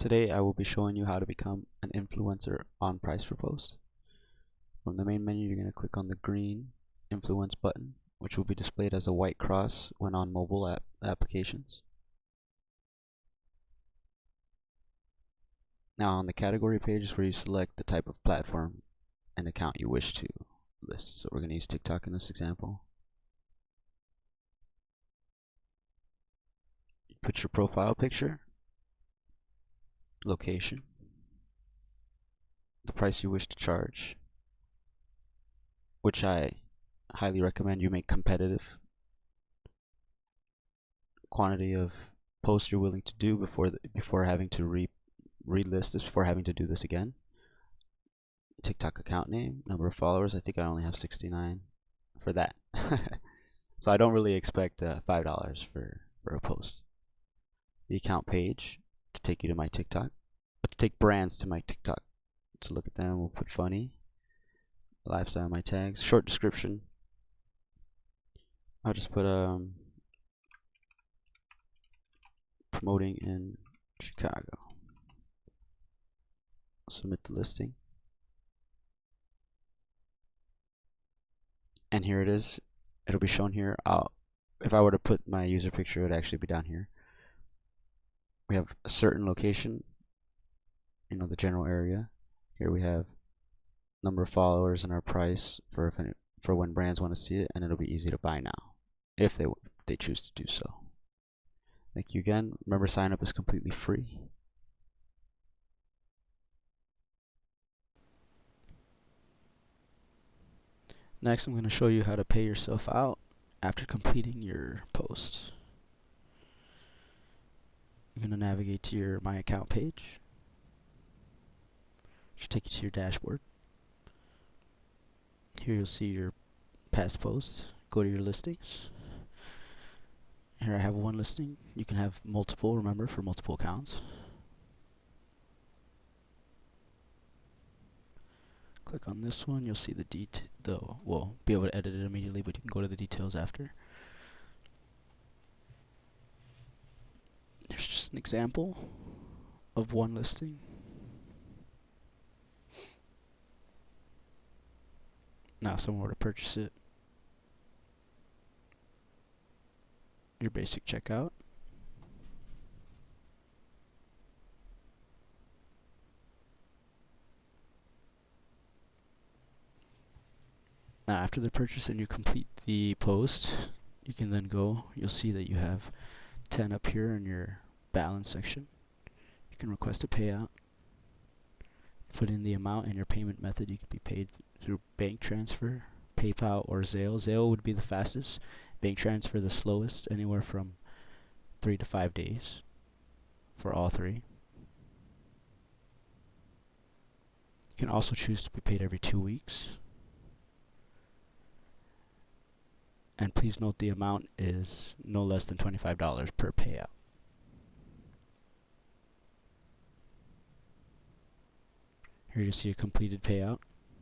Today I will be showing you how to become an influencer on Price4Post. From the main menu, you're going to click on the green influence button, which will be displayed as a white cross when on mobile applications. Now on the category page is where you select the type of platform and account you wish to list. So we're going to use TikTok in this example. You put your profile picture, location, the price you wish to charge, which I highly recommend you make competitive, quantity of posts you're willing to do before having to relist this, before having to do this again. TikTok account name, number of followers. I think I only have 69 for that. So I don't really expect $5 for a post. The account page to take you to my TikTok, but to take brands to my TikTok. To look at them, we'll put funny, lifestyle, my tags, short description. I'll just put promoting in Chicago. Submit the listing. And here it is. It'll be shown here. If I were to put my user picture, it would actually be down here. We have a certain location, the general area. Here we have number of followers and our price for when brands want to see it, and it'll be easy to buy now if they choose to do so. Thank you again. Remember, sign up is completely free. Next, I'm going to show you how to pay yourself out after completing your post. You're going to navigate to your My Account page. It should take you to your dashboard. Here you'll see your past posts. Go to your listings. Here I have one listing. You can have multiple, remember, for multiple accounts. Click on this one. You'll see we'll be able to edit it immediately, but you can go to the details after. Here's just an example of one listing. Now, if someone were to purchase it, your basic checkout. Now, after the purchase and you complete the post, you can then you'll see that you have 10 up here in your balance section. You can request a payout. Put in the amount and your payment method. You can be paid through bank transfer, PayPal, or Zelle. Zelle would be the fastest. Bank transfer the slowest, anywhere from 3 to 5 days for all three. You can also choose to be paid every 2 weeks. And please note the amount is no less than $25 per payout. Here you see a completed payout.